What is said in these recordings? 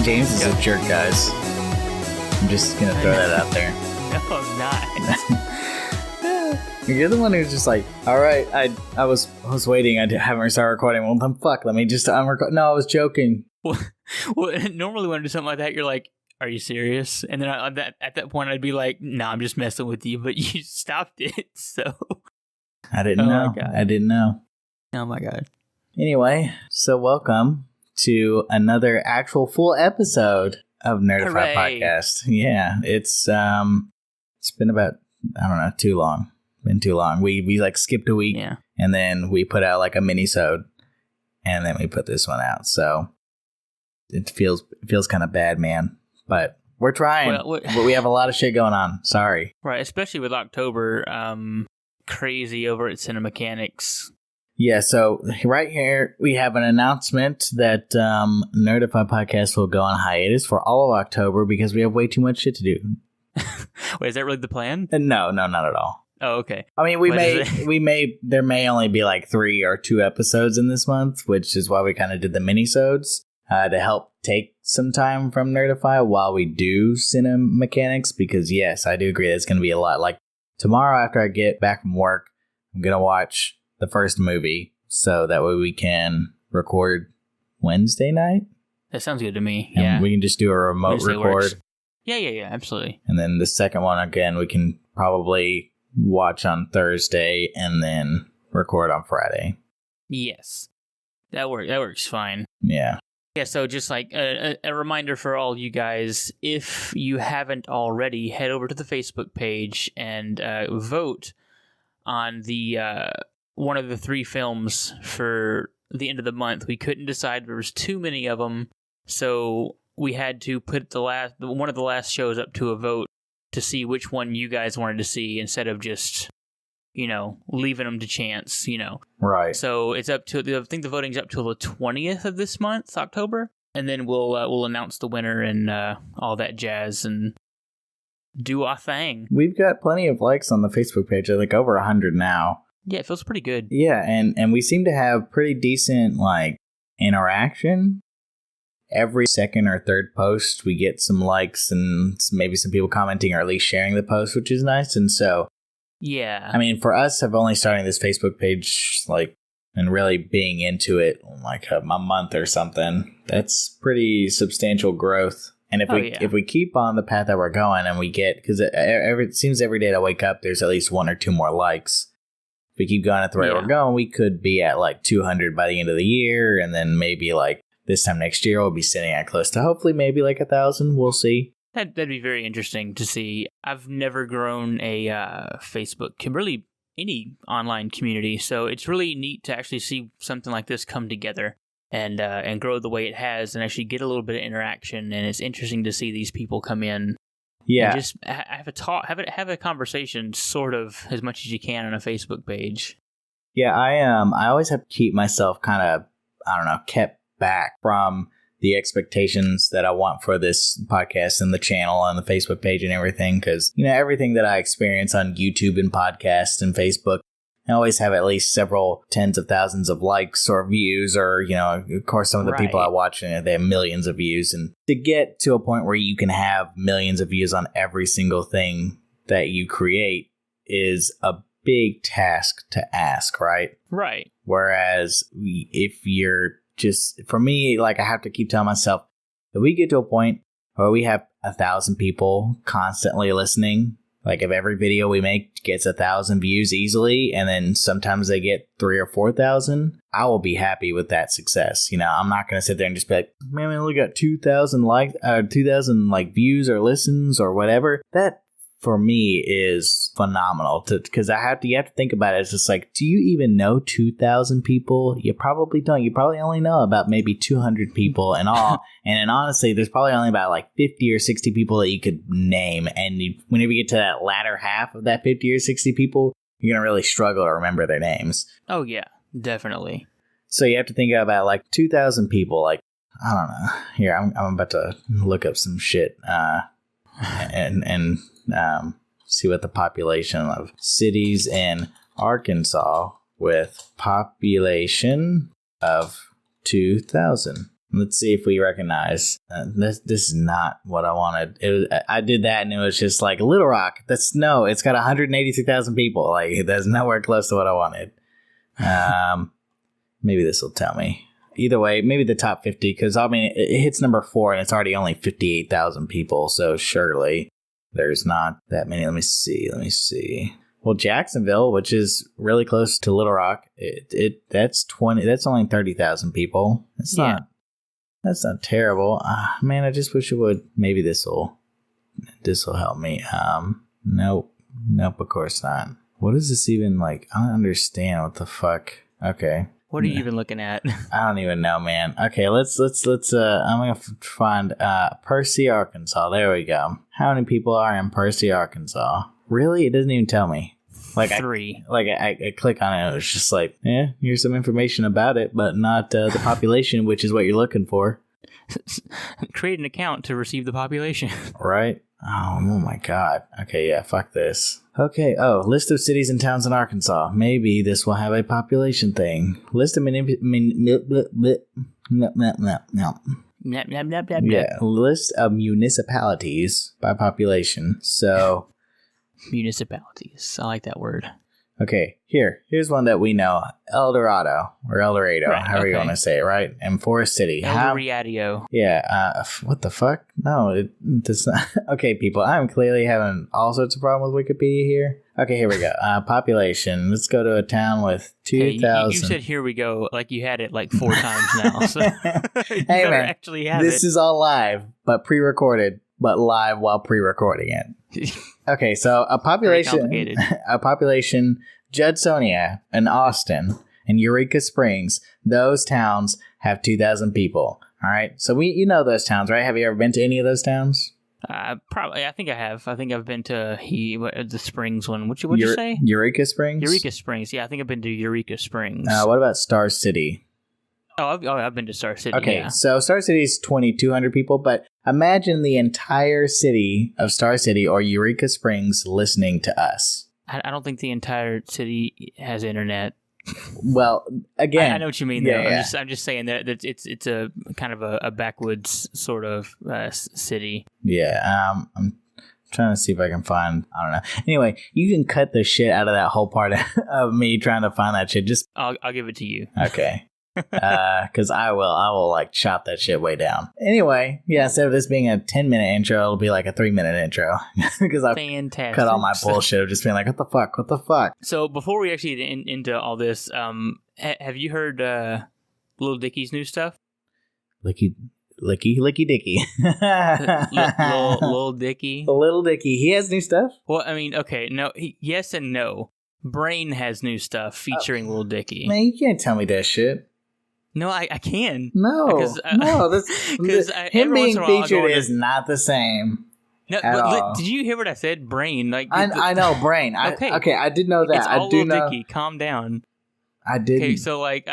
James is a jerk, guys. I'm just gonna throw that out there. No, I'm not. You're the one who's just like, all right, I was waiting. I haven't started recording. Well, then fuck. Let me just unrecord. No, I was joking. Well, normally when I do something like that, you're like, "Are you serious?" And then at that point, I'd be like, "No, I'm just messing with you." But you stopped it, so I didn't know. I didn't know. Oh my god. Anyway, so welcome to another actual full episode of Neridfy podcast. Yeah, it's been about, I don't know, too long. Been too long. We like skipped a week, and then we put out like a mini-sode, and then we put this one out. So it feels kind of bad, man. But we're trying. But we have a lot of shit going on. Sorry. Right, especially with October, crazy over at Cinemechanics. Yeah, so right here we have an announcement that Neridfy podcast will go on hiatus for all of October because we have way too much shit to do. Wait, is that really the plan? No, not at all. Oh, okay. I mean, there may only be like 3 or 2 episodes in this month, which is why we kind of did the mini-sodes to help take some time from Neridfy while we do Cinemechanics, because yes, I do agree it's going to be a lot. Like tomorrow after I get back from work, I'm going to watch the first movie, so that way we can record Wednesday night. That sounds good to me. And yeah, we can just do a remote Wednesday record. Works. Yeah, absolutely. And then the second one, again, we can probably watch on Thursday and then record on Friday. Yes, that works fine. Yeah. Yeah, so just like a reminder for all you guys, if you haven't already, head over to the Facebook page and vote on the one of the 3 films for the end of the month. We couldn't decide. There was too many of them, so we had to put one of the last shows up to a vote to see which one you guys wanted to see instead of just, leaving them to chance, Right. So it's up to, I think the voting's up till the 20th of this month, October, and then we'll announce the winner and all that jazz and do our thing. We've got plenty of likes on the Facebook page, like over 100 now. Yeah, it feels pretty good. Yeah, and we seem to have pretty decent, like, interaction. Every second or third post, we get some likes and maybe some people commenting or at least sharing the post, which is nice. And so, yeah. I mean, for us, have only starting this Facebook page, like, and really being into it, like a month or something, that's pretty substantial growth. And if we keep on the path that we're going and we get, because it seems every day that I wake up, there's at least 1 or 2 more likes. If we keep going at the rate we're going, we could be at like 200 by the end of the year, and then maybe like this time next year we'll be sitting at close to hopefully maybe like 1,000. We'll see. That'd be very interesting to see. I've never grown a Facebook, really any online community, so it's really neat to actually see something like this come together and grow the way it has, and actually get a little bit of interaction. And it's interesting to see these people come in. Yeah, and just have a conversation, sort of as much as you can on a Facebook page. Yeah, I always have to keep myself kind of, I don't know, kept back from the expectations that I want for this podcast and the channel and the Facebook page and everything, because everything that I experience on YouTube and podcasts and Facebook, I always have at least several tens of thousands of likes or views, or, of course, some of the people I watch, they have millions of views. And to get to a point where you can have millions of views on every single thing that you create is a big task to ask, right? Right. Whereas if you're just, for me, like, I have to keep telling myself, if we get to a point where we have 1,000 people constantly listening, like if every video we make gets 1,000 views easily, and then sometimes they get 3,000 or 4,000, I will be happy with that success. I'm not going to sit there and just be like, man, we only got 2,000 like views or listens or whatever. That for me is phenomenal, because you have to think about it. It's just like, do you even know 2,000 people? You probably don't. You probably only know about maybe 200 people in all. And then honestly, there's probably only about like 50 or 60 people that you could name. And whenever you get to that latter half of that 50 or 60 people, you're going to really struggle to remember their names. Oh, yeah, definitely. So you have to think about like 2,000 people. Like, I don't know. Here, I'm about to look up some shit and see what the population of cities in Arkansas with population of 2,000. Let's see if we recognize. This is not what I wanted. I did that and it was just like Little Rock. It's got 183,000 people. Like that's nowhere close to what I wanted. Maybe this will tell me. Either way, maybe the top 50 because I mean it hits number 4 and it's already only 58,000 people. So surely there's not that many. Let me see. Well, Jacksonville, which is really close to Little Rock, that's only 30,000 people. That's not terrible. Man, I just wish it would. Maybe this'll help me. Nope, of course not. What is this even like? I don't understand what the fuck. Okay. What are you even looking at? I don't even know, man. Okay, let's I'm gonna find Percy, Arkansas. There we go. How many people are in Percy, Arkansas? Really? It doesn't even tell me. Like 3. I click on it, it's just like, here's some information about it, but not the population, which is what you're looking for. Create an account to receive the population. Right? Oh my god. Okay, yeah, fuck this. Okay, list of cities and towns in Arkansas. Maybe this will have a population thing. List of list of municipalities by population. So municipalities. I like that word. Okay, here's one that we know. El Dorado, right, however you want to say it, right? And Forest City. El Dorado. Yeah, what the fuck? No, it does not. Okay, people, I'm clearly having all sorts of problems with Wikipedia here. Okay, here we go. Population. Let's go to a town with 2,000. You said here we go like you had it like 4 times now. So hey, man, actually have this is all live, but pre-recorded, but live while pre-recording it. Okay, so a population, Judsonia and Austin and Eureka Springs, those towns have 2,000 people. All right, so you know those towns, right? Have you ever been to any of those towns? Probably. I think I have. I think I've been to the Springs one. What'd you say? Eureka Springs? Eureka Springs. Yeah, I think I've been to Eureka Springs. What about Star City? I've been to Star City. Okay, yeah. So Star City is 2,200 people, but imagine the entire city of Star City or Eureka Springs listening to us. I don't think the entire city has internet. Well, again, I know what you mean. Yeah, I'm just saying that it's a kind of a backwoods sort of city. Yeah. I'm trying to see if I can find. I don't know. Anyway, you can cut the shit out of that whole part of me trying to find that shit. Just I'll give it to you. Okay. Because I will like chop that shit way down. Anyway, yeah, instead of this being a 10-minute intro, it'll be like a 3-minute intro. Because I've cut all my bullshit of just being like, what the fuck? So before we actually get into all this, have you heard Lil Dicky's new stuff? Licky Dicky. Lil Dicky. Little Dicky. He has new stuff? Well, I mean, okay, no, yes and no. Brain has new stuff featuring Lil Dicky. Man, you can't tell me that shit. No, I can. No, because him being featured is not the same. No, but did you hear what I said? Brain, like I know Brain. Okay, I did know that. It's all Lil Dicky. Calm down. I didn't. Okay, so like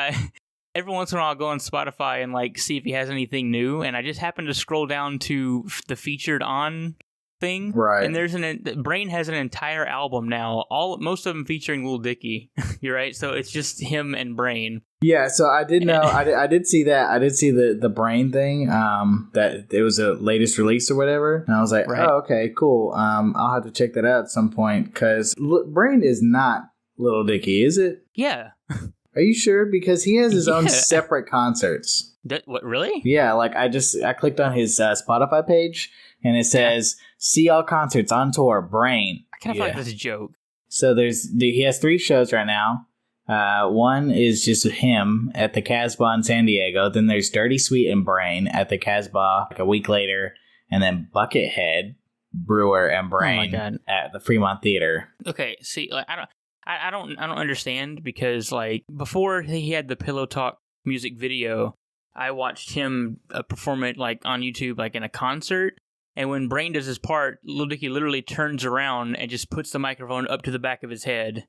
every once in a while I'll go on Spotify and like see if he has anything new, and I just happened to scroll down to the featured on thing, right? And Brain has an entire album now, most of them featuring Lil Dicky. You're right, so it's just him and Brain. Yeah, so I did know. I did see that. I did see the Brain thing. That it was a latest release or whatever, and I was like, right. Oh, okay, cool. I'll have to check that out at some point because Brain is not Lil Dicky, is it? Yeah. Are you sure? Because he has his own separate concerts. What, really? Yeah, like I clicked on his Spotify page and it says, "See all concerts on tour, Brain." I kind of feel like that's a joke. So he has 3 shows right now. One is just him at the Casbah in San Diego. Then there's Dirty Sweet and Brain at the Casbah like a week later, and then Buckethead, Brewer, and Brain at the Fremont Theater. Okay, see, like I don't understand because like before he had the Pillow Talk music video, I watched him perform it like on YouTube, like in a concert. And when Brain does his part, Lil Dicky literally turns around and just puts the microphone up to the back of his head,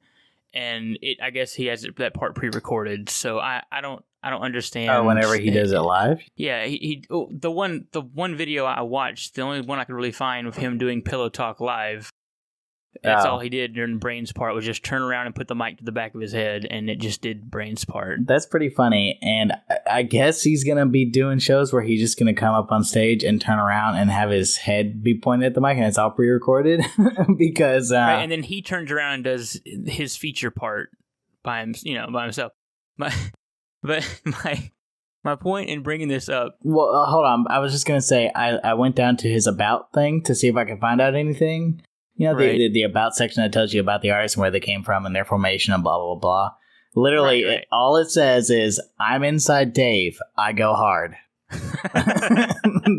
and I guess he has that part pre-recorded. So I don't understand. Oh, whenever he does it live? Yeah, the one video I watched, the only one I could really find of him doing Pillow Talk live, That's all he did during Brain's part was just turn around and put the mic to the back of his head, and it just did Brain's part. That's pretty funny, and I guess he's going to be doing shows where he's just going to come up on stage and turn around and have his head be pointed at the mic, and it's all pre-recorded, because... right, and then he turns around and does his feature part by himself. My point in bringing this up... Well, hold on, I was just going to say, I went down to his About thing to see if I could find out anything. You know, right. the About section that tells you about the artist and where they came from and their formation and blah, blah, blah. Literally, right. All it says is, I'm inside Dave, I go hard.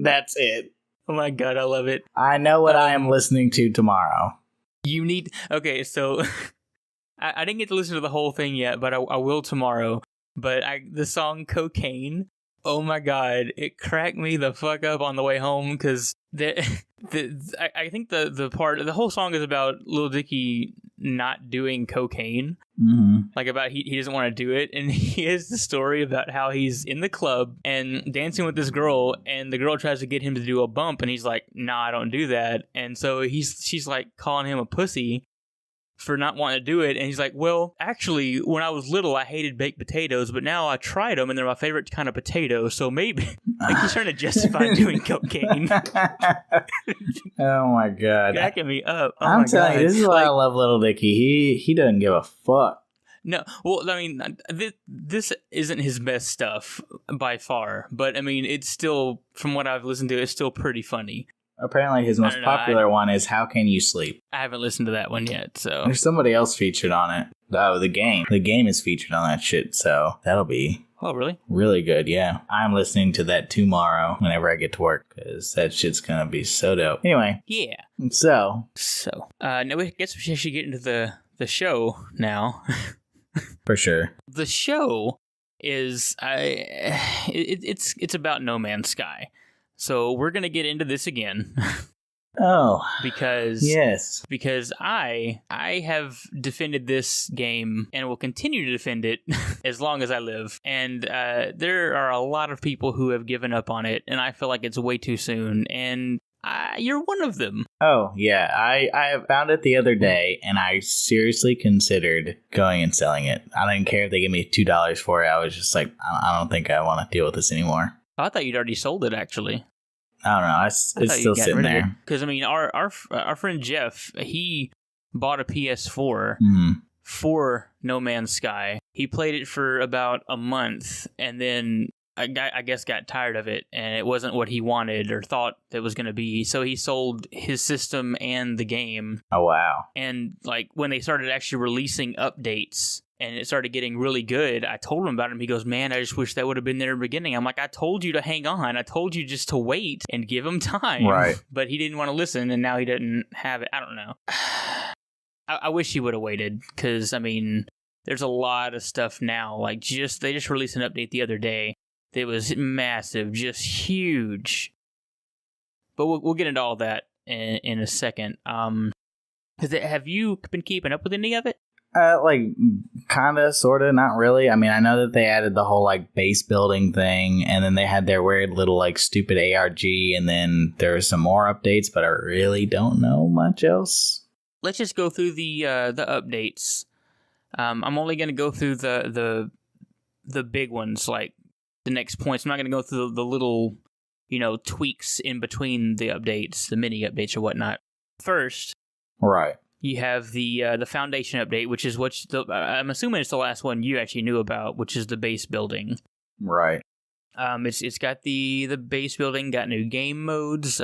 That's it. Oh my God, I love it. I know what I am listening to tomorrow. You need... Okay, so I didn't get to listen to the whole thing yet, but I will tomorrow. But the song Cocaine, oh my God, it cracked me the fuck up on the way home, because I think the whole song is about Lil Dicky not doing cocaine. Mm-hmm. Like about he doesn't want to do it, and he has the story about how he's in the club and dancing with this girl, and the girl tries to get him to do a bump, and he's like, "Nah, I don't do that." And so she's like calling him a pussy for not wanting to do it, and he's like, "Well, actually, when I was little, I hated baked potatoes, but now I tried them, and they're my favorite kind of potato. So maybe." Like he's trying to justify doing cocaine. Oh my God, cracking me up. Oh I'm my telling God. you, this is why I love Lil Dicky. He doesn't give a fuck. No, well, I mean, this isn't his best stuff by far, but I mean, it's still, from what I've listened to, it's still pretty funny. Apparently, his most popular one is "How Can You Sleep." I haven't listened to that one yet, so there's somebody else featured on it. Oh, the game. The game is featured on that shit, so that'll be really? Really good, yeah. I'm listening to that tomorrow whenever I get to work, because that shit's gonna be so dope. Anyway. Yeah. So. Now I guess we should get into the show now. For sure. The show is it's about No Man's Sky. So we're gonna get into this again. Oh, because I have defended this game and will continue to defend it as long as I live. And there are a lot of people who have given up on it, and I feel like it's way too soon. And you're one of them. Oh yeah, I found it the other day, and I seriously considered going and selling it. I didn't care if they gave me $2 for it. I was just like, I don't think I want to deal with this anymore. I thought you'd already sold it, actually. I don't know. It's still sitting there. Because, I mean, our friend Jeff, he bought a PS4 for No Man's Sky. He played it for about a month, and then I guess got tired of it, and it wasn't what he wanted or thought it was going to be. So he sold his system and the game. Oh, wow. And, like, when they started actually releasing updates, and it started getting really good, I told him about it. He goes, "Man, I just wish that would have been there in the beginning." I'm like, I told you to hang on. I told you just to wait and give him time. Right. But he didn't want to listen, and now he doesn't have it. I don't know. I wish he would have waited, because, I mean, there's a lot of stuff now. Like, they just released an update the other day that was massive, just huge. But we'll get into all that in a second. Have you been keeping up with any of it? Like, kinda, sorta, not really. I mean, I know that they added the whole, like, base building thing, and then they had their weird little, like, stupid ARG, and then there were some more updates, but I really don't know much else. Let's just go through the updates. I'm only going to go through the big ones, like the next points. I'm not going to go through the little, tweaks in between the updates, the mini updates or whatnot. First, right. You have the foundation update, which is I'm assuming it's the last one you actually knew about, which is the base building. Right. It's got the base building, got new game modes,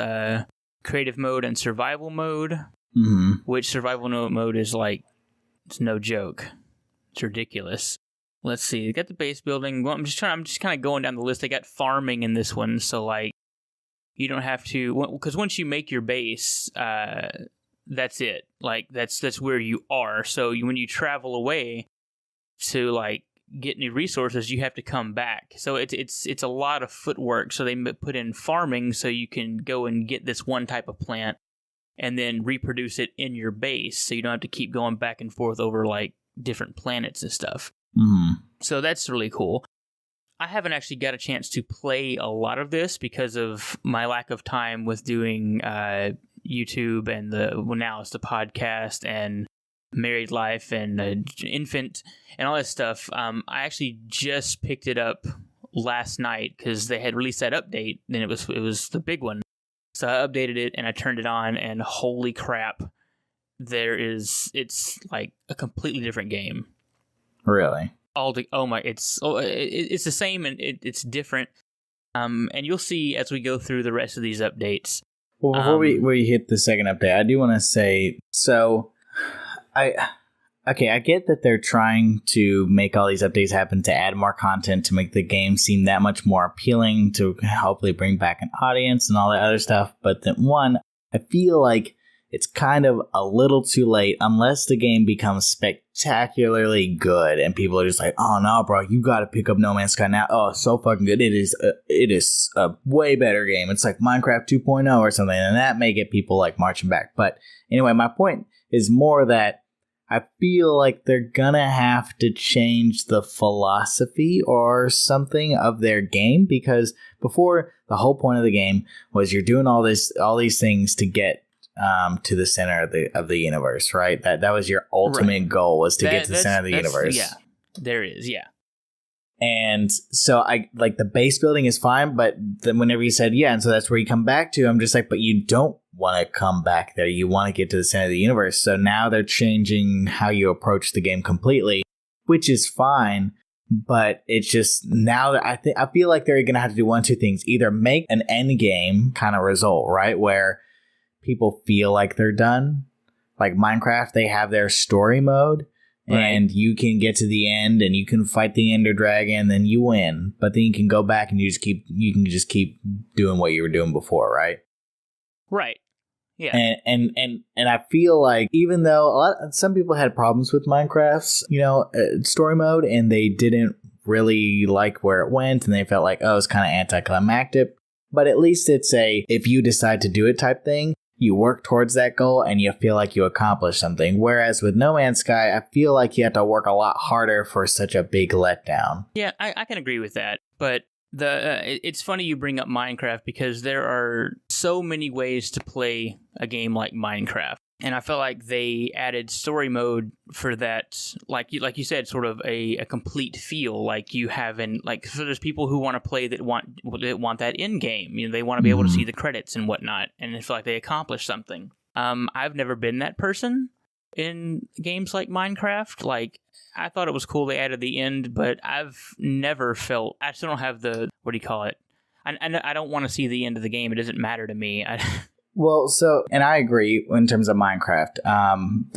creative mode and survival mode. Mm-hmm. Which survival mode is like, it's no joke. It's ridiculous. Let's see. They got the base building. Well, I'm just kind of going down the list. They got farming in this one, so like, you don't have to, because once you make your base, that's it. Like, that's where you are. So when you travel away to like get new resources, you have to come back. So it's a lot of footwork. So they put in farming so you can go and get this one type of plant and then reproduce it in your base, so you don't have to keep going back and forth over like different planets and stuff. Mm-hmm. So that's really cool. I haven't actually got a chance to play a lot of this because of my lack of time with doing YouTube and now it's the podcast and married life and infant and all that stuff. I actually just picked it up last night because they had released that update, and it was the big one. So I updated it and I turned it on, and holy crap, it's like a completely different game. Really? It's the same and it's different. And you'll see as we go through the rest of these updates. Well, before we hit the second update, I do want to say, so I get that they're trying to make all these updates happen to add more content to make the game seem that much more appealing, to hopefully bring back an audience and all that other stuff. But then I feel like it's kind of a little too late unless the game becomes spectacularly good and people are just like, oh no, bro, you got to pick up No Man's Sky now. Oh, it's so fucking good. It is a way better game. It's like Minecraft 2.0 or something, and that may get people like marching back. But anyway, my point is more that I feel like they're gonna have to change the philosophy or something of their game, because before, the whole point of the game was you're doing all these things to get to the center of the universe, right? That was your ultimate goal, was to get to the center of the universe. Yeah, there is, yeah. And so I like the base building is fine, but then whenever you said yeah, and so that's where you come back to, I'm just like, but you don't want to come back there. You want to get to the center of the universe. So now they're changing how you approach the game completely, which is fine. But it's just now that I feel like they're gonna have to do one, two things: either make an end game kind of result, right, where people feel like they're done. Like Minecraft, they have their story mode. Right. And you can get to the end and you can fight the Ender Dragon, then you win. But then you can go back and you can just keep doing what you were doing before, right? Right. Yeah. And I feel like even though some people had problems with Minecraft's, story mode, and they didn't really like where it went, and they felt like, oh, it's kind of anticlimactic. But at least it's if you decide to do it type thing. You work towards that goal and you feel like you accomplished something. Whereas with No Man's Sky, I feel like you have to work a lot harder for such a big letdown. Yeah, I can agree with that. But it's funny you bring up Minecraft, because there are so many ways to play a game like Minecraft. And I feel like they added story mode for that, like you said, sort of a complete feel. Like you have so there's people who want to play that want that in game. They want to be able to see the credits and whatnot, and it's like they accomplished something. I've never been that person in games like Minecraft. Like, I thought it was cool they added the end, but I've never felt. I still don't have the, what do you call it? I don't want to see the end of the game. It doesn't matter to me. Well, and I agree in terms of Minecraft.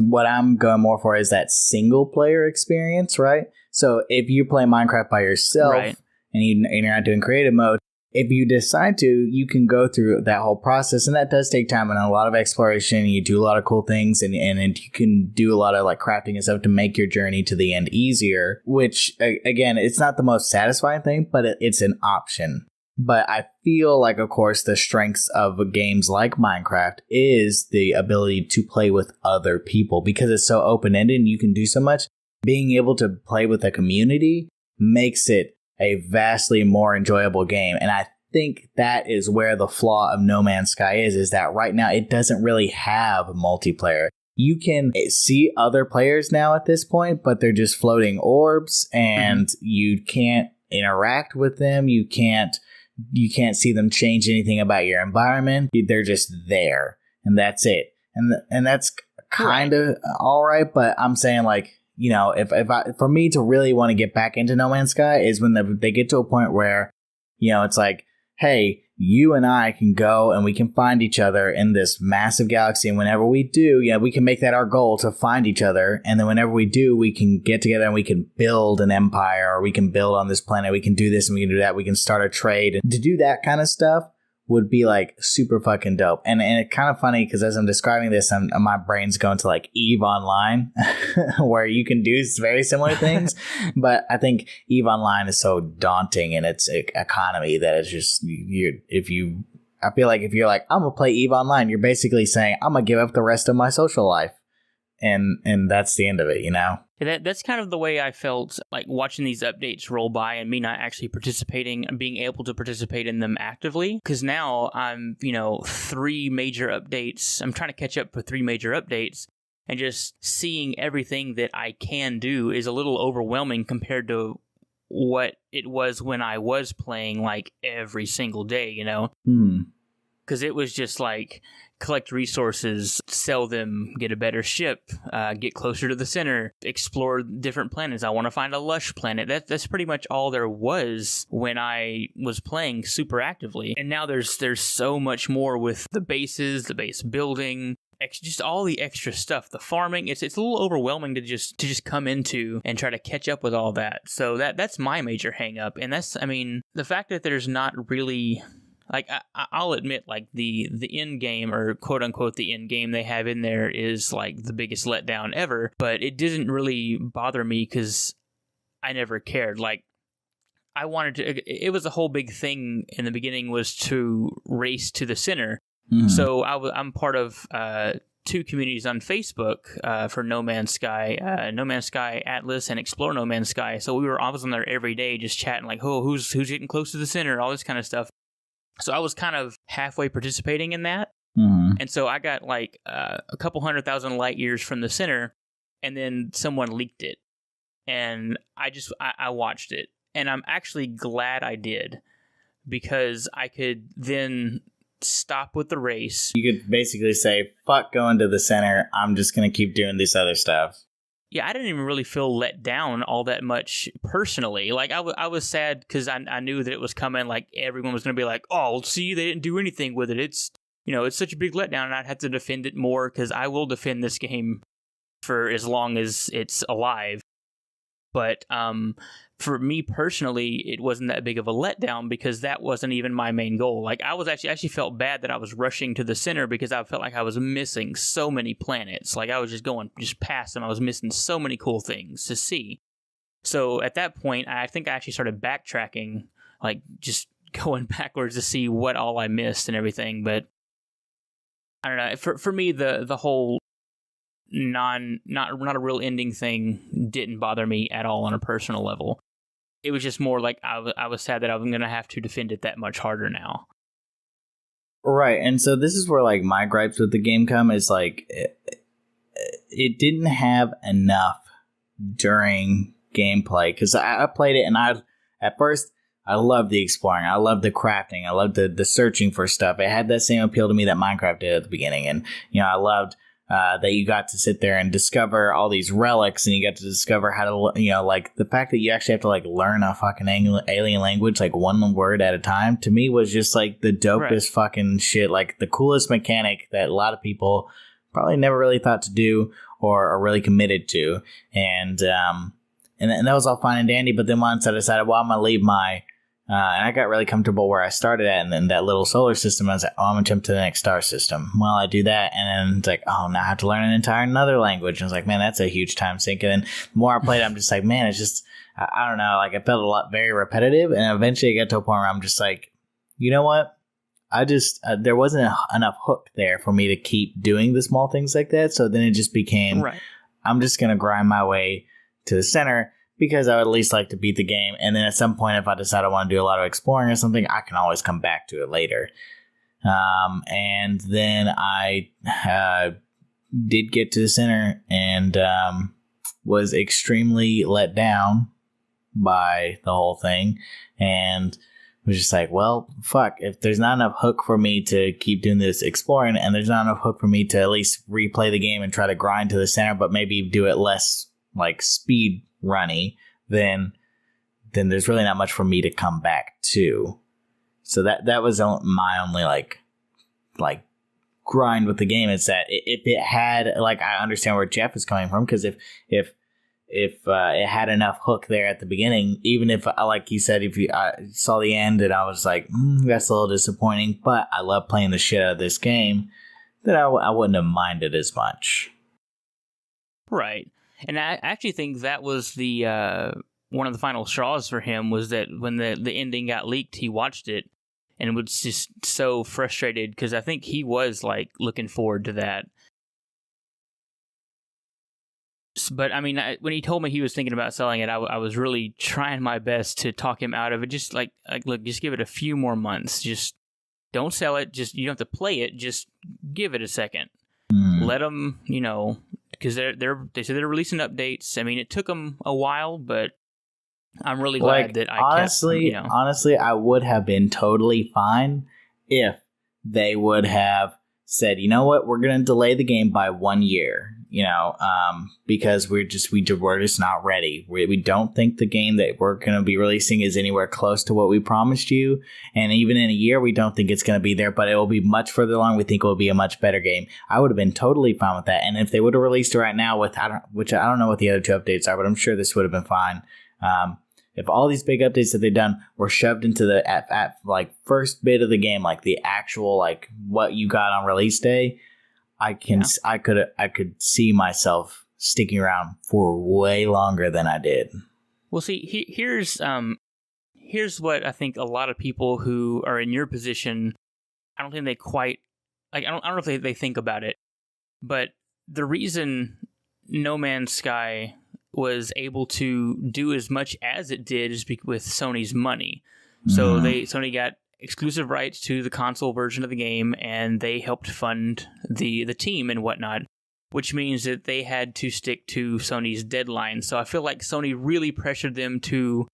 What I'm going more for is that single player experience, right? So if you play Minecraft by yourself, right, and you're not doing creative mode, if you decide to, you can go through that whole process, and that does take time and a lot of exploration. And you do a lot of cool things, and you can do a lot of like crafting and stuff to make your journey to the end easier. Which again, it's not the most satisfying thing, but it's an option. But I feel like, of course, the strengths of games like Minecraft is the ability to play with other people, because it's so open-ended and you can do so much. Being able to play with a community makes it a vastly more enjoyable game. And I think that is where the flaw of No Man's Sky is that right now it doesn't really have multiplayer. You can see other players now at this point, but they're just floating orbs, and you can't interact with them. You can't see them change anything about your environment. They're just there, and that's it. And that's kind of all right. But I'm saying, like, for me to really want to get back into No Man's Sky is when they get to a point where, it's like, hey, you and I can go and we can find each other in this massive galaxy. And whenever we do, we can make that our goal to find each other. And then whenever we do, we can get together and we can build an empire, or we can build on this planet. We can do this and we can do that. We can start a trade. And to do that kind of stuff would be like super fucking dope. And it's kind of funny because as I'm describing this, my brain's going to like EVE Online, where you can do very similar things. But I think EVE Online is so daunting in its economy that it's just, I feel like if you're like, I'm going to play EVE Online, you're basically saying, I'm going to give up the rest of my social life. and that's the end of it, you know? That's kind of the way I felt like watching these updates roll by and me not actually participating and being able to participate in them actively. Because now I'm, 3 major updates. I'm trying to catch up with 3 major updates, and just seeing everything that I can do is a little overwhelming compared to what it was when I was playing like every single day, Because it was just like collect resources, sell them, get a better ship, get closer to the center, explore different planets. I want to find a lush planet. That's pretty much all there was when I was playing super actively. And now there's so much more with the bases, the base building, just all the extra stuff, the farming. It's a little overwhelming to just come into and try to catch up with all that. So that's my major hang up. And the fact that there's not really, like, I'll admit, like, the end game, or quote unquote the end game they have in there is like the biggest letdown ever, but it didn't really bother me because I never cared. Like, I wanted to, it was a whole big thing in the beginning was to race to the center. Mm-hmm. So I'm part of 2 communities on Facebook for No Man's Sky, No Man's Sky Atlas and Explore No Man's Sky. So I was on there every day just chatting like, oh, who's getting close to the center, all this kind of stuff. So I was kind of halfway participating in that. Mm-hmm. And so I got like a couple 100,000 light years from the center, and then someone leaked it. And I watched it. And I'm actually glad I did, because I could then stop with the race. You could basically say, fuck going to the center. I'm just going to keep doing this other stuff. Yeah, I didn't even really feel let down all that much personally. Like, I was sad because I knew that it was coming. Like, everyone was going to be like, oh, see, they didn't do anything with it. It's, it's such a big letdown, and I'd have to defend it more, because I will defend this game for as long as it's alive. But for me personally, it wasn't that big of a letdown, because that wasn't even my main goal. Like, I actually felt bad that I was rushing to the center, because I felt like I was missing so many planets. Like, I was just past them. I was missing so many cool things to see. So at that point, I think I actually started backtracking, like just going backwards to see what all I missed and everything. But I don't know. For me, the whole not a real ending thing didn't bother me at all on a personal level. It was just more like I was sad that I was going to have to defend it that much harder now. Right, and so this is where like my gripes with the game come, is like it didn't have enough during gameplay, because I played it, and at first I loved the exploring, I loved the crafting, I loved the searching for stuff. It had that same appeal to me that Minecraft did at the beginning, and I loved that you got to sit there and discover all these relics, and you got to discover how to, like the fact that you actually have to like learn a fucking alien language, like one word at a time, to me was just like the dopest fucking shit, like the coolest mechanic that a lot of people probably never really thought to do or are really committed to. And that was all fine and dandy, but then once I decided, well, I'm going to leave my and I got really comfortable where I started at, and then that little solar system, I was like, oh, I'm going to jump to the next star system. Well, I do that, and then it's like, oh, now I have to learn an entire another language. And I was like, man, that's a huge time sink. And then the more I played, I'm just like, man, it's just, I don't know, like I felt very repetitive, and eventually I got to a point where I'm just like, you know what? I just, there wasn't enough hook there for me to keep doing the small things like that, so then it just became, I'm just going to grind my way to the center, because I would at least like to beat the game. And then at some point, if I decide I want to do a lot of exploring or something, I can always come back to it later. And then I did get to the center, and was extremely let down by the whole thing. And was just like, well, fuck, if there's not enough hook for me to keep doing this exploring, and there's not enough hook for me to at least replay the game and try to grind to the center, but maybe do it less like speed runny, then there's really not much for me to come back to. So that was my only like grind with the game. Is that if it had, like, I understand where Jeff is coming from, because if it had enough hook there at the beginning, even if, like you said, if you saw the end and I was like, that's a little disappointing, but I love playing the shit out of this game, then I wouldn't have minded as much. Right. And I actually think that was the one of the final straws for him, was that when the ending got leaked, he watched it and was just so frustrated, because I think he was like looking forward to that. But I mean, when he told me he was thinking about selling it, I was really trying my best to talk him out of it. Just like look, just give it a few more months. Just don't sell it. Just, you don't have to play it. Just give it a second. Let them, because they said they're releasing updates. I mean, it took them a while, but I'm really glad that I honestly, I would have been totally fine if they would have said, you know what, we're going to delay the game by 1 year, because we're just not ready. We don't think the game that we're going to be releasing is anywhere close to what we promised you. And even in a year, we don't think it's going to be there, but it will be much further along. We think it will be a much better game. I would have been totally fine with that. And if they would have released it right now which I don't know what the other two updates are, but I'm sure this would have been fine. If all these big updates that they've done were shoved into the at first bit of the game, like the actual what you got on release day, I could see myself sticking around for way longer than I did. Well, see, here's what I think a lot of people who are in your position, I don't think they quite I don't know if they think about it, but the reason No Man's Sky was able to do as much as it did is with Sony's money. So Sony got exclusive rights to the console version of the game, and they helped fund the team and whatnot, which means that they had to stick to Sony's deadline. So I feel like Sony really pressured them to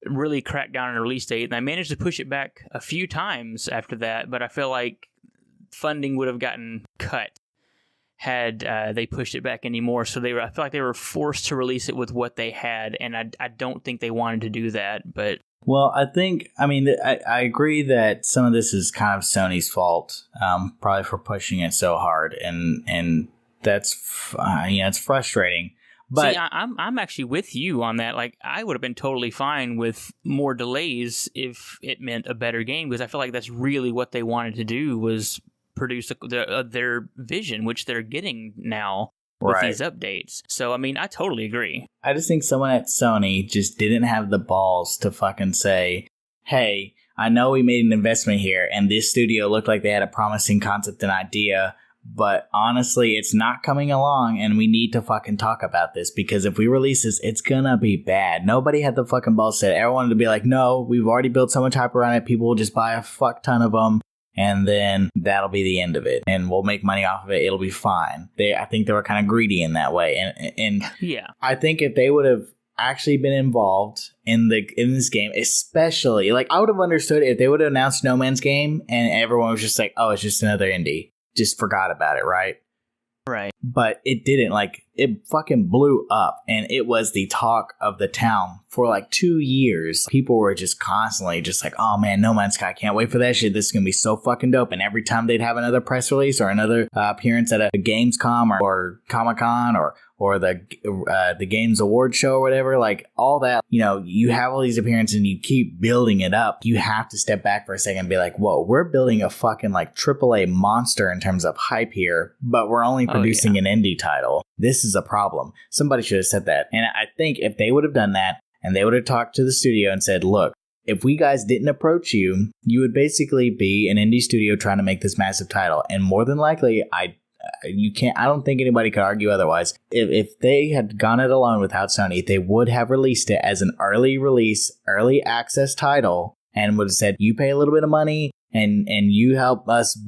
really crack down on a release date, and I managed to push it back a few times after that, but I feel like funding would have gotten cut had they pushed it back anymore. So I feel like they were forced to release it with what they had, and I don't think they wanted to do that. But well, I agree that some of this is kind of Sony's fault, probably for pushing it so hard, and that's it's frustrating. But see, I'm actually with you on that. Like, I would have been totally fine with more delays if it meant a better game, because I feel like that's really what they wanted to do, was produce their vision, which they're getting now with these updates. So, I mean, I totally agree. I just think someone at Sony just didn't have the balls to fucking say, hey, I know we made an investment here, and this studio looked like they had a promising concept and idea, but honestly, it's not coming along, and we need to fucking talk about this, because if we release this, it's gonna be bad. Nobody had the fucking balls to say it. Everyone wanted to be like, no, we've already built so much hype around it, people will just buy a fuck ton of them, and then that'll be the end of it, and we'll make money off of it. It'll be fine. I think they were kind of greedy in that way, and yeah, I think if they would have actually been involved in this game, especially, like, I would have understood if they would have announced No Man's Game and everyone was just like, oh, it's just another indie, just forgot about it, right? Right. But it didn't. Like, it fucking blew up, and it was the talk of the town for like 2 years. People were just constantly just like, oh man, No Man's Sky, can't wait for that shit. This is gonna be so fucking dope. And every time they'd have another press release or another appearance at a Gamescom or Comic-Con or the Games Award show or whatever, like all that, you have all these appearances and you keep building it up. You have to step back for a second and be like, whoa, we're building a fucking like AAA monster in terms of hype here, but we're only producing an indie title. This is a problem. Somebody should have said that. And I think if they would have done that and they would have talked to the studio and said, look, if we guys didn't approach you, you would basically be an indie studio trying to make this massive title. And more than likely, I don't think anybody could argue otherwise. If they had gone it alone without Sony, they would have released it as an early release, early access title, and would have said, you pay a little bit of money and you help us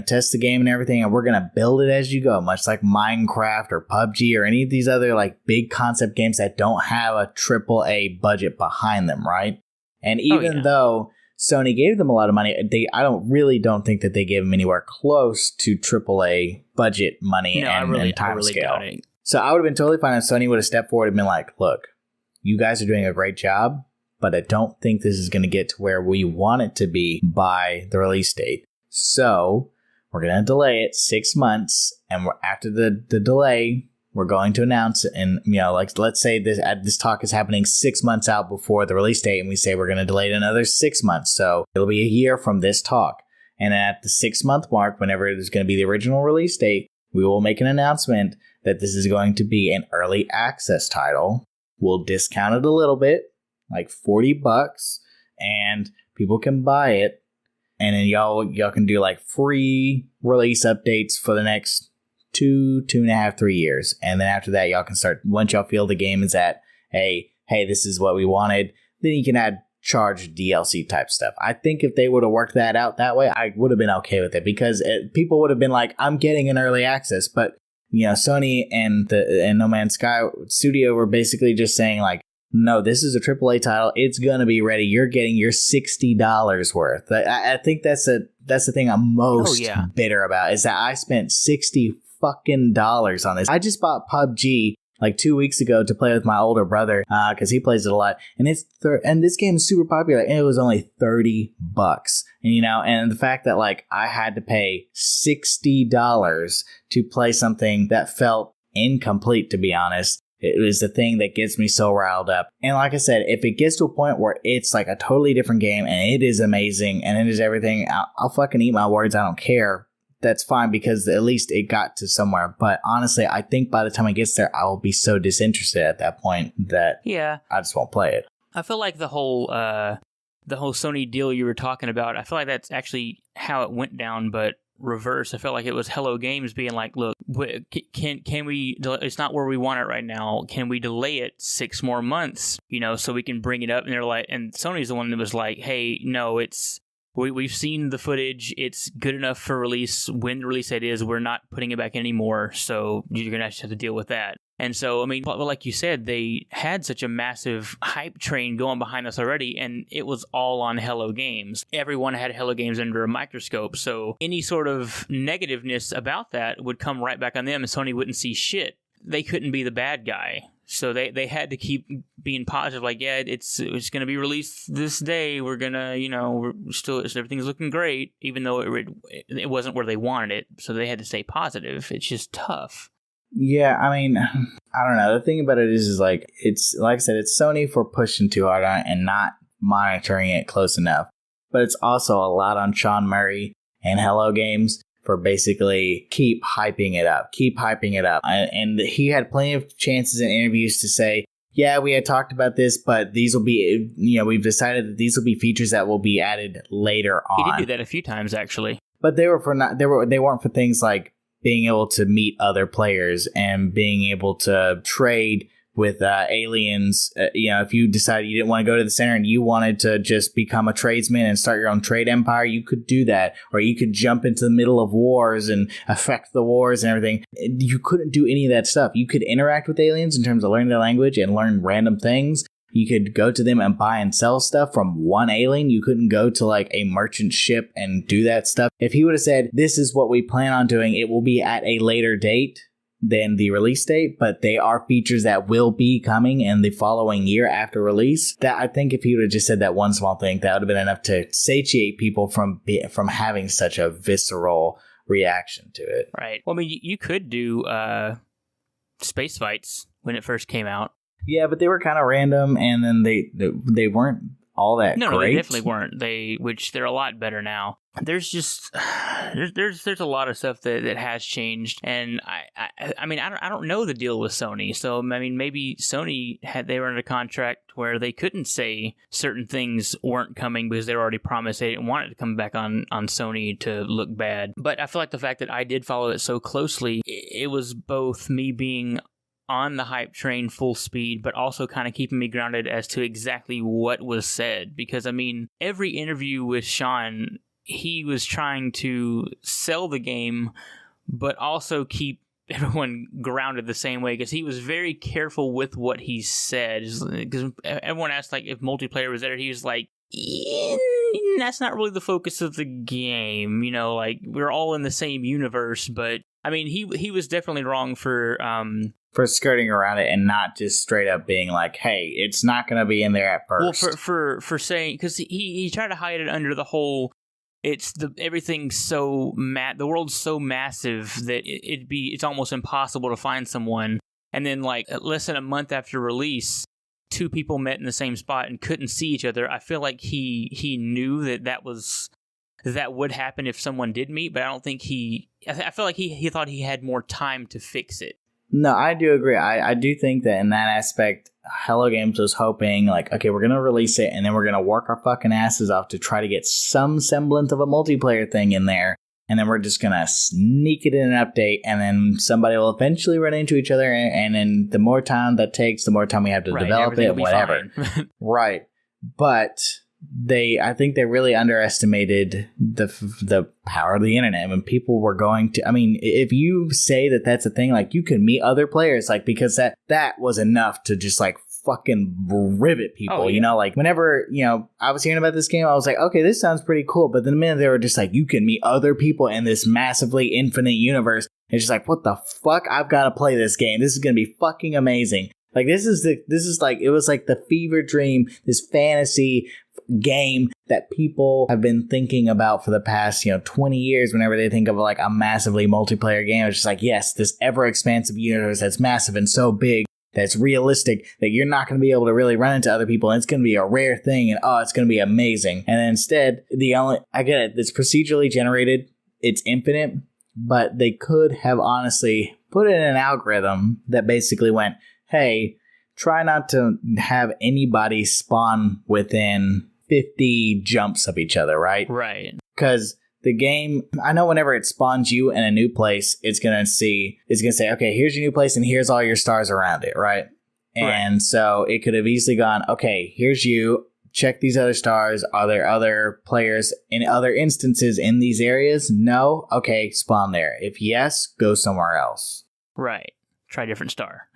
test the game and everything, and we're going to build it as you go, much like Minecraft or PUBG or any of these other like big concept games that don't have a AAA budget behind them, right? And even though Sony gave them a lot of money, I don't think that they gave them anywhere close to AAA budget money and time scale. So I would have been totally fine if Sony would have stepped forward and been like, look, you guys are doing a great job, but I don't think this is going to get to where we want it to be by the release date. So we're going to delay it 6 months, and after the delay, we're going to announce it. And, let's say this talk is happening 6 months out before the release date, and we say we're going to delay it another 6 months. So it'll be a year from this talk. And at the 6 month mark, whenever there's going to be the original release date, we will make an announcement that this is going to be an early access title. We'll discount it a little bit, like $40, and people can buy it. And then y'all can do like free release updates for the next 2 and a half, 3 years. And then after that, y'all can start, once y'all feel the game is at hey, this is what we wanted, then you can add charged DLC type stuff. I think if they would have worked that out that way, I would have been okay with it, because people would have been like, I'm getting an early access. But, Sony and No Man's Sky studio were basically just saying like, no, this is a AAA title. It's going to be ready. You're getting your $60 worth. I think that's the thing I'm most bitter about, is that I spent $60 fucking dollars on this. I just bought PUBG like 2 weeks ago to play with my older brother, because he plays it a lot, and and this game is super popular, and it was only $30, and the fact that like I had to pay $60 to play something that felt incomplete, to be honest, it was the thing that gets me so riled up. And like I said, if it gets to a point where it's like a totally different game and it is amazing and it is everything, I'll fucking eat my words. I don't care. That's fine, because at least it got to somewhere. But honestly, I think by the time it gets there, I will be so disinterested at that point that I just won't play it. I feel like the whole Sony deal you were talking about, I feel like that's actually how it went down, but reverse. I felt like it was Hello Games being like, look, can we, it's not where we want it right now. Can we delay it 6 more months, so we can bring it up? And they're like, and Sony's the one that was like, hey, no, we've seen the footage. It's good enough for release. When the release date is, we're not putting it back anymore. So you're going to have to deal with that. And so, I mean, like you said, they had such a massive hype train going behind us already, and it was all on Hello Games. Everyone had Hello Games under a microscope. So any sort of negativeness about that would come right back on them, and Sony wouldn't see shit. They couldn't be the bad guy. So they had to keep being positive, like, yeah, it's going to be released this day. We're going to, everything's looking great, even though it wasn't where they wanted it. So they had to stay positive. It's just tough. Yeah, I mean, I don't know. The thing about it is like, it's, like I said, it's Sony for pushing too hard on it and not monitoring it close enough. But it's also a lot on Sean Murray and Hello Games for basically keep hyping it up. And he had plenty of chances in interviews to say, yeah, we had talked about this, but these will be, we've decided that these will be features that will be added later on. He did do that a few times, actually. But they weren't for things like being able to meet other players and being able to trade with aliens. If you decided you didn't want to go to the center and you wanted to just become a tradesman and start your own trade empire, you could do that. Or you could jump into the middle of wars and affect the wars and everything. You couldn't do any of that stuff. You could interact with aliens in terms of learning their language and learn random things. You could go to them and buy and sell stuff from one alien. You couldn't go to like a merchant ship and do that stuff. If he would have said, this is what we plan on doing, it will be at a later date than the release date, but they are features that will be coming in the following year after release. That, I think if he would have just said that one small thing, that would have been enough to satiate people from having such a visceral reaction to it. Right. Well, I mean, you could do space fights when it first came out. Yeah, but they were kind of random, and then they weren't all that great. No, they definitely weren't. Which they're a lot better now. There's just there's a lot of stuff that has changed, and I mean I don't know the deal with Sony. So I mean maybe Sony they were under contract where they couldn't say certain things weren't coming because they were already promised they didn't want it to come back on Sony to look bad. But I feel like the fact that I did follow it so closely, it was both me being on the hype train full speed, but also kind of keeping me grounded as to exactly what was said. Because, I mean, every interview with Sean, he was trying to sell the game, but also keep everyone grounded the same way, because he was very careful with what he said. Because everyone asked, like, if multiplayer was there, he was like, that's not really the focus of the game. Like, we're all in the same universe, but, I mean, he was definitely wrong for skirting around it and not just straight up being like, hey, it's not going to be in there at first. Well, for saying, because he tried to hide it under the whole, everything's so the world's so massive that it's almost impossible to find someone. And then like less than a month after release, 2 people met in the same spot and couldn't see each other. I feel like he knew that would happen if someone did meet, but I don't think I feel like he thought he had more time to fix it. No, I do agree. I do think that in that aspect, Hello Games was hoping, like, okay, we're going to release it, and then we're going to work our fucking asses off to try to get some semblance of a multiplayer thing in there. and then we're just going to sneak it in an update, and then somebody will eventually run into each other, and then the more time that takes, the more time we have to develop it, whatever. Right. But I think they really underestimated the power of the internet. When people were going to, I mean, if you say that that's a thing, like, you can meet other players, like, because that was enough to just, like, fucking rivet people. You know, like, whenever, you know, I was hearing about this game, I was like, okay, this sounds pretty cool. But the minute they were just like, you can meet other people in this massively infinite universe, it's just like, what the fuck? I've got to play this game. This is gonna be fucking amazing. Like, this is like, it was like the fever dream, this fantasy game that people have been thinking about for the past, 20 years. Whenever they think of like a massively multiplayer game, it's just like, yes, this ever expansive universe that's massive and so big that's realistic that you're not going to be able to really run into other people, and it's going to be a rare thing, and it's going to be amazing. And then instead, I get it, it's procedurally generated, it's infinite, but they could have honestly put in an algorithm that basically went, hey, try not to have anybody spawn within 50 jumps of each other, right? Right. Because the game, I know whenever it spawns you in a new place, it's going to say, okay, here's your new place and here's all your stars around it, right? And so it could have easily gone, okay, here's you, check these other stars. Are there other players in other instances in these areas? No? Okay, spawn there. If yes, go somewhere else. Right. Try a different star.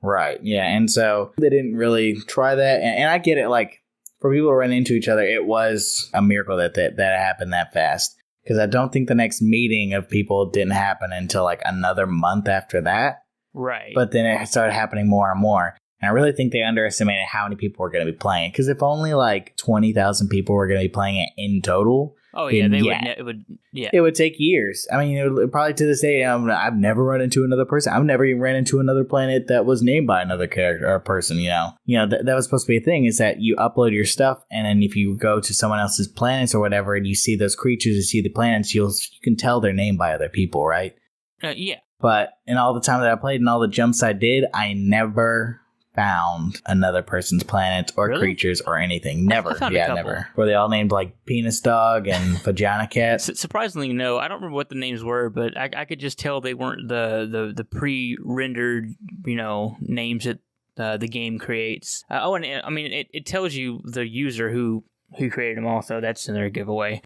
Right, yeah, and so they didn't really try that, and I get it, like, for people to run into each other, it was a miracle that happened that fast, because I don't think the next meeting of people didn't happen until, like, another month after that. Right. But then it started happening more and more, and I really think they underestimated how many people were going to be playing, because if only, like, 20,000 people were going to be playing it in total... Oh, yeah, it would take years. I mean, it would, probably to this day, I've never run into another person. I've never even ran into another planet that was named by another character or person, that was supposed to be a thing, is that you upload your stuff, and then if you go to someone else's planets or whatever, and you see those creatures, you see the planets, you can tell their name by other people, right? Yeah. But in all the time that I played and all the jumps I did, I never found another person's planet or creatures or anything. Never. Never. Were they all named like Penis Dog and Vagina Cat? Surprisingly, no. I don't remember what the names were, but I could just tell they weren't the pre-rendered, names that the game creates. And I mean, it tells you the user who created them also. That's another giveaway,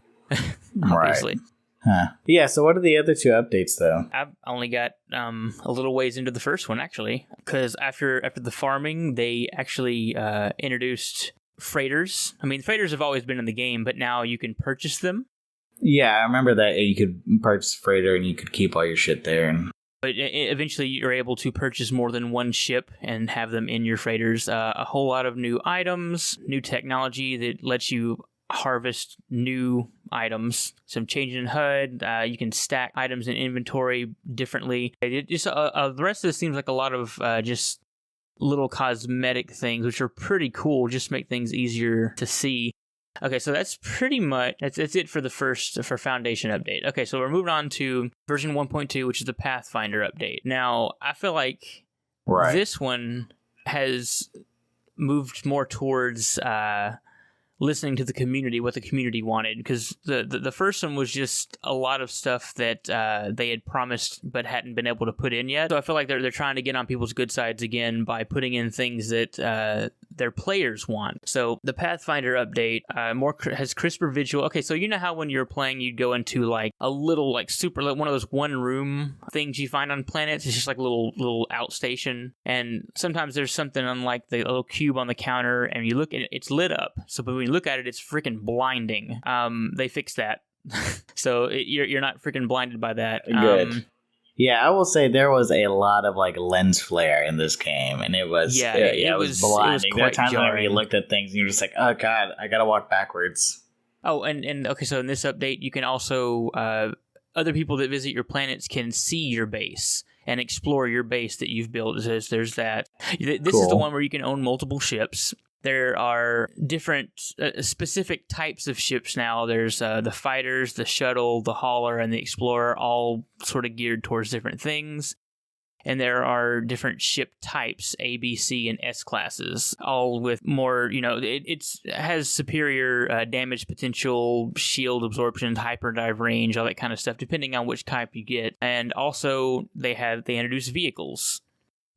obviously. Right. Huh. Yeah, so what are the other two updates, though? I've only got a little ways into the first one, actually, because after the farming, they actually introduced freighters. I mean, freighters have always been in the game, but now you can purchase them. Yeah, I remember that you could purchase a freighter and you could keep all your shit there. But eventually, you're able to purchase more than one ship and have them in your freighters. A whole lot of new items, new technology that lets you harvest new items, some change in HUD, you can stack items in inventory differently. The rest of this seems like a lot of just little cosmetic things, which are pretty cool, just make things easier to see. Okay, so that's pretty much, that's it for for Foundation update. Okay, so we're moving on to version 1.2, which is the Pathfinder update. Now, I feel like this one has moved more towards listening to the community, what the community wanted, because the first one was just a lot of stuff that they had promised but hadn't been able to put in yet. So I feel like they're trying to get on people's good sides again by putting in things that their players want. So the Pathfinder update has crisper visual. Okay, so you know how when you're playing, you'd go into like a little like super one of those one room things you find on planets. It's just like a little outstation, and sometimes there's something on like the little cube on the counter, and you look and it's lit up. So when you look at it, it's freaking blinding. They fixed that, so you're not freaking blinded by that. Good. Yeah, I will say there was a lot of like lens flare in this game, and it was it was blinding. There were times whenever you looked at things and you're just like, oh god, I gotta walk backwards. Oh, and okay, so in this update, you can also other people that visit your planets can see your base and explore your base that you've built. There's that. This is the one where you can own multiple ships. There are different specific types of ships now. There's the fighters, the shuttle, the hauler, and the explorer, all sort of geared towards different things. And there are different ship types, A, B, C, and S classes, all with more, it has superior damage potential, shield absorption, hyperdrive range, all that kind of stuff, depending on which type you get. And also, they introduce vehicles.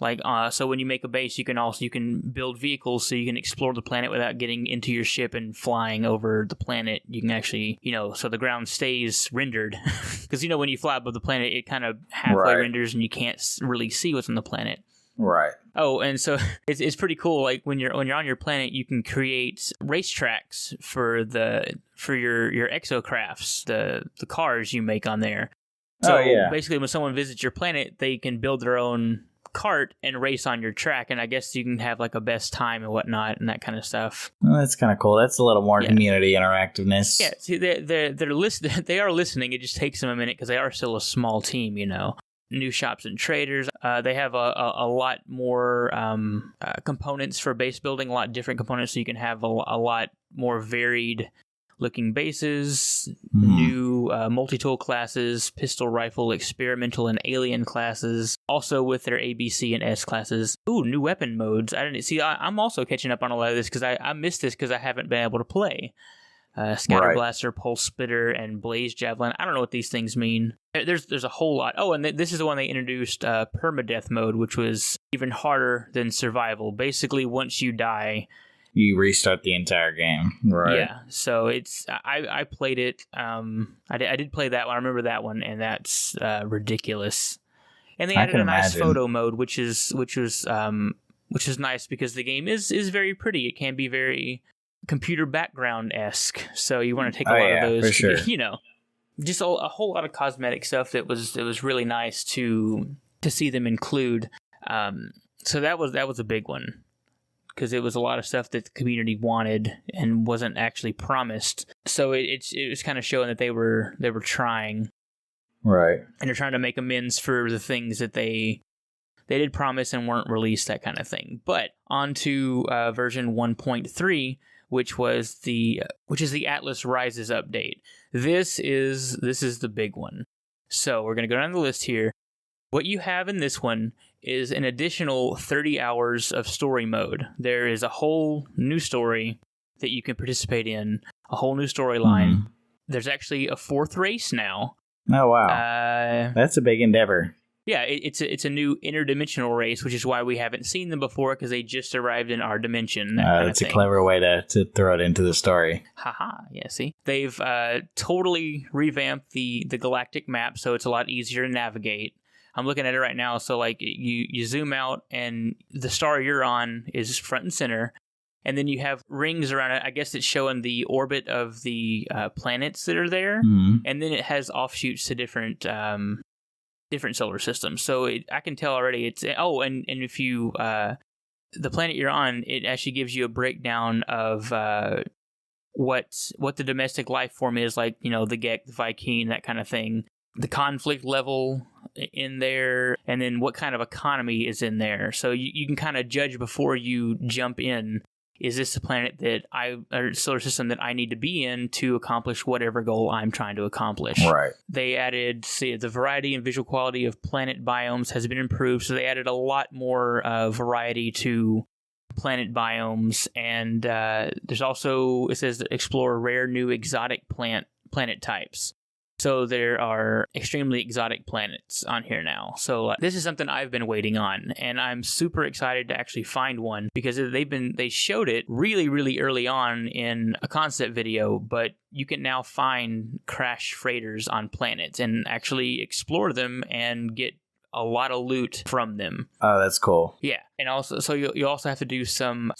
Like, so when you make a base, you can build vehicles so you can explore the planet without getting into your ship and flying over the planet. You can actually, so the ground stays rendered. Because, when you fly above the planet, it kind of halfway renders and you can't really see what's on the planet. Right. Oh, and so it's pretty cool. Like when you're on your planet, you can create racetracks for your exocrafts, the cars you make on there. So basically, when someone visits your planet, they can build their own cart and race on your track, and I guess you can have like a best time and whatnot and that kind of stuff. Well, that's kind of cool. That's a little more community interactiveness. Yeah, see, they are listening. It just takes them a minute because they are still a small team, New shops and traders. They have a lot more components for base building, a lot different components, so you can have a lot more varied looking bases, new multi-tool classes, pistol, rifle, experimental, and alien classes. Also with their A, B, C, and S classes. Ooh, new weapon modes. I didn't see. I'm also catching up on a lot of this because I missed this because I haven't been able to play. Scatter Blaster, Pulse Spitter, and Blaze Javelin. I don't know what these things mean. There's a whole lot. Oh, and this is the one they introduced, Permadeath mode, which was even harder than Survival. Basically, once you die, you restart the entire game. Right. Yeah. So it's I played it. I did play that one. I remember that one, and that's ridiculous. And they added a nice photo mode, which is nice because the game is very pretty. It can be very computer background-esque. So you want to take a lot of those. For sure. Just a whole lot of cosmetic stuff that was really nice to see them include. So that was a big one, because it was a lot of stuff that the community wanted and wasn't actually promised. So it was kind of showing that they were trying. Right. And they're trying to make amends for the things that they did promise and weren't released, that kind of thing. But on to version 1.3, which is the Atlas Rises update. This is the big one. So we're going to go down the list here. What you have in this one is an additional 30 hours of story mode. There is a whole new story that you can participate in, a whole new storyline. There's actually a fourth race now. Oh, wow. That's a big endeavor. Yeah, it's a new interdimensional race, which is why we haven't seen them before, because they just arrived in our dimension. That's a clever way to throw it into the story. Haha, yeah, see? They've totally revamped the galactic map, so it's a lot easier to navigate. I'm looking at it right now, so like you zoom out, and the star you're on is front and center, and then you have rings around it. I guess it's showing the orbit of the planets that are there, and then it has offshoots to different solar systems. So I can tell already it's... Oh, and if you... the planet you're on, it actually gives you a breakdown of what the domestic life form is, like, the Gek, the Viking, that kind of thing. The conflict level in there, and then what kind of economy is in there. So you can kind of judge before you jump in. Is this a planet or solar system that I need to be in to accomplish whatever goal I'm trying to accomplish? Right. They added, the variety and visual quality of planet biomes has been improved, so they added a lot more variety to planet biomes, and there's also, it says, explore rare new exotic planet types. So there are extremely exotic planets on here now. So this is something I've been waiting on, and I'm super excited to actually find one, because they showed it really, really early on in a concept video, but you can now find crashed freighters on planets and actually explore them and get a lot of loot from them. Oh, that's cool. Yeah, and also, so you also have to do some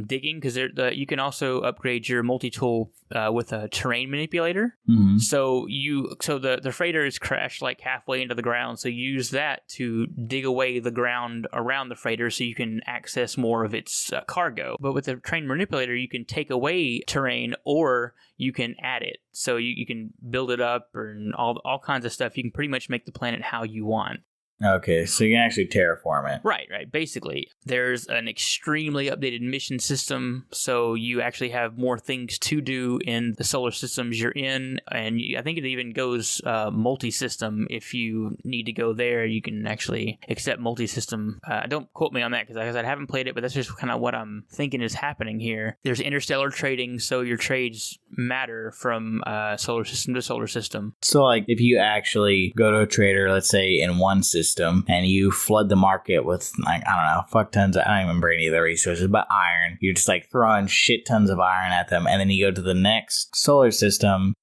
digging, because you can also upgrade your multi-tool with a terrain manipulator. So the freighter is crashed like halfway into the ground, so you use that to dig away the ground around the freighter so you can access more of its cargo. But with the terrain manipulator, you can take away terrain, or you can add it. So you can build it up, and all kinds of stuff. You can pretty much make the planet how you want. Okay, so you can actually terraform it. Right. Basically, there's an extremely updated mission system, so you actually have more things to do in the solar systems you're in, and I think it even goes multi-system. If you need to go there, you can actually accept multi-system. Don't quote me on that, because I haven't played it, but that's just kind of what I'm thinking is happening here. There's interstellar trading, so your trades matter from solar system to solar system. So, like, if you actually go to a trader, let's say, in one system, and you flood the market with, like, I don't know, fuck tons of, I don't even remember any of the resources, but iron. You're just, like, throwing shit tons of iron at them, and then you go to the next solar system.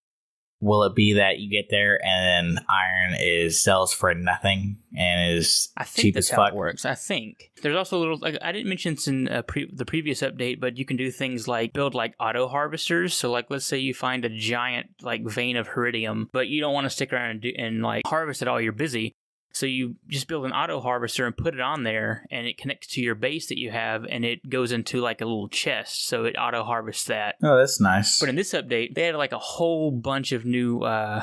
Will it be that you get there and then iron sells for nothing and is cheap as fuck? How it works. I think there's also a little, like, I didn't mention this in the previous update, but you can do things like build like auto harvesters. So, like, let's say you find a giant like vein of iridium, but you don't want to stick around and like harvest it all. You're busy. So you just build an auto harvester and put it on there, and it connects to your base that you have, and it goes into like a little chest, so it auto harvests that. Oh, that's nice. But in this update, they had like a whole bunch of new I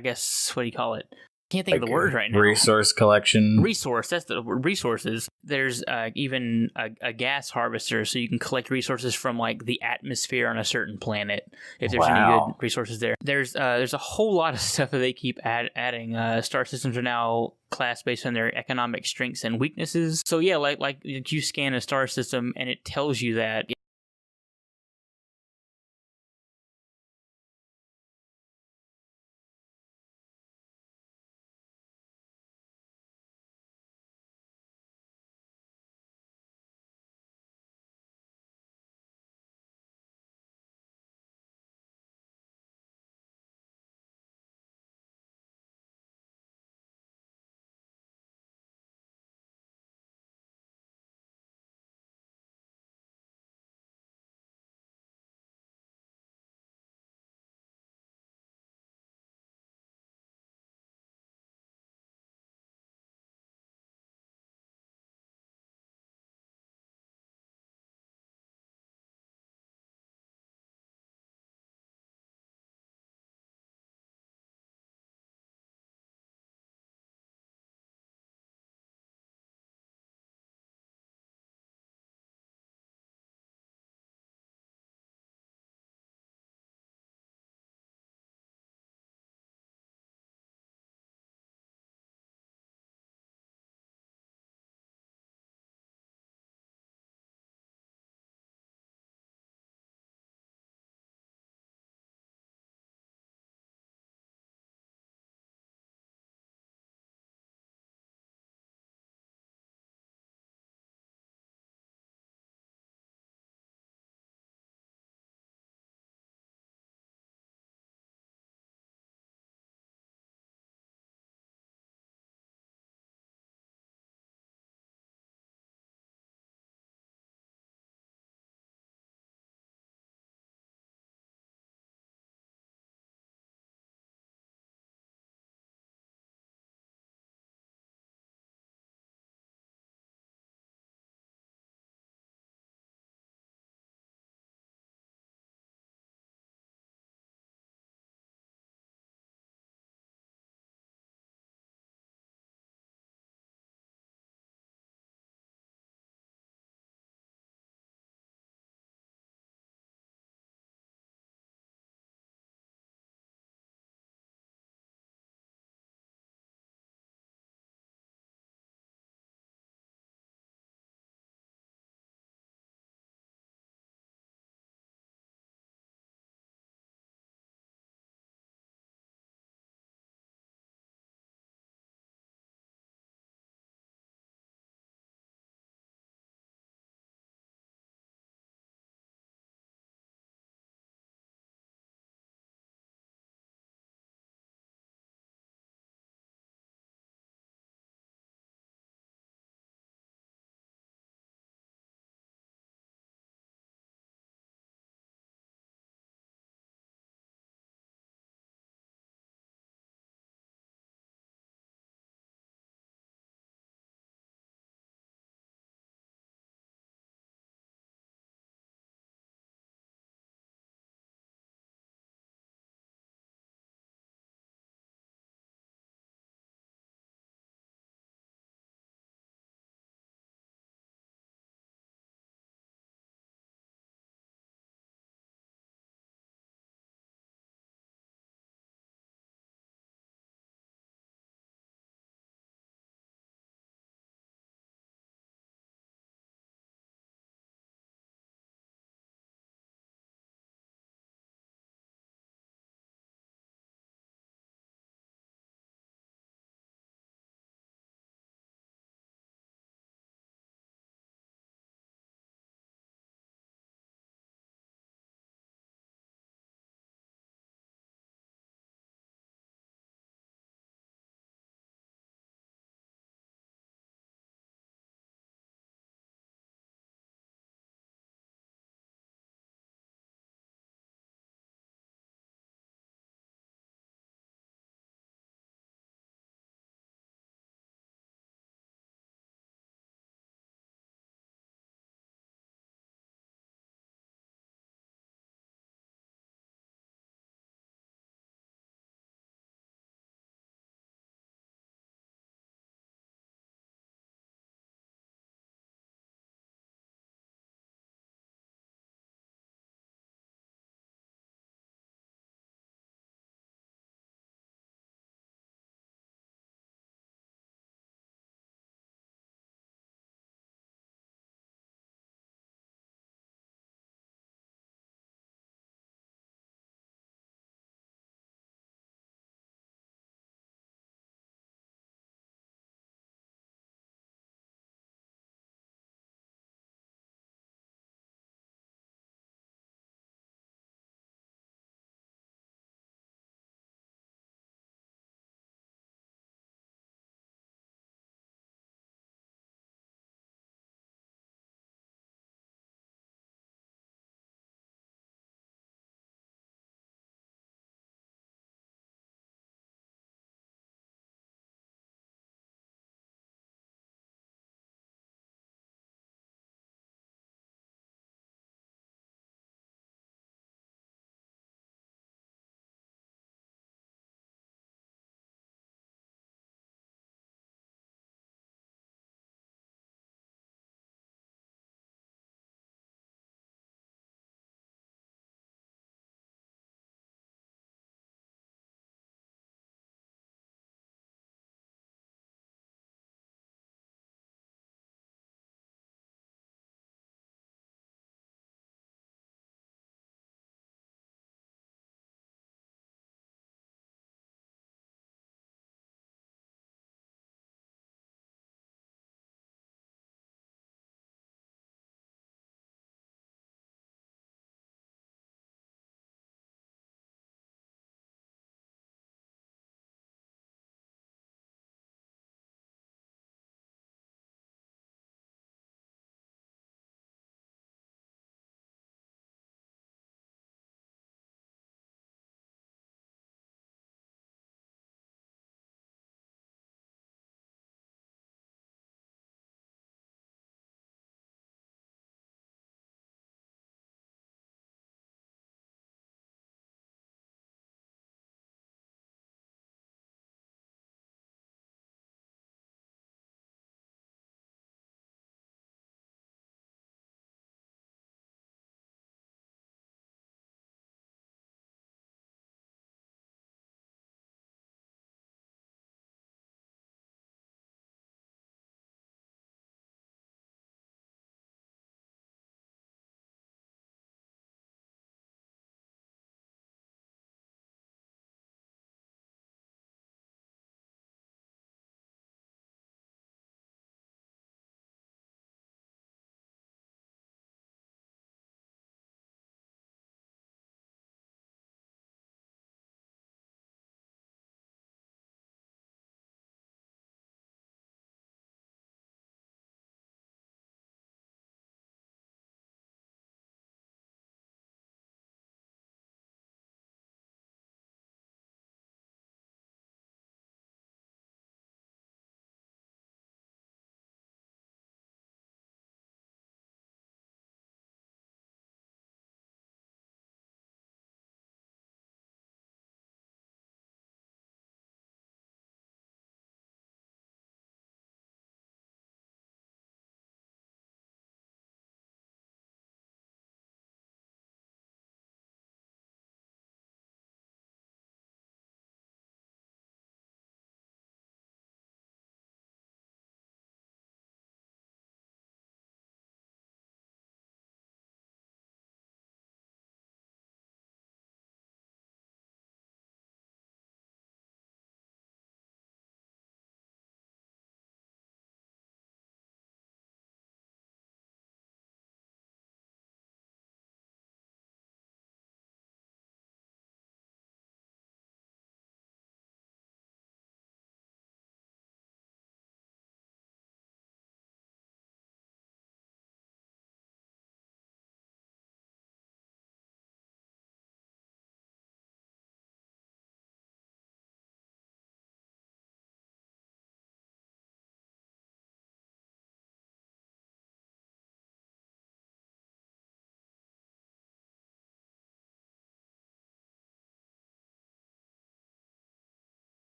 guess, what do you call it? Can't think of the word right now. Resource collection. That's the word, resources. There's even a gas harvester, so you can collect resources from like the atmosphere on a certain planet if there's any good resources there. There's a whole lot of stuff that they keep adding. Star systems are now class based on their economic strengths and weaknesses. So yeah, like you scan a star system and it tells you that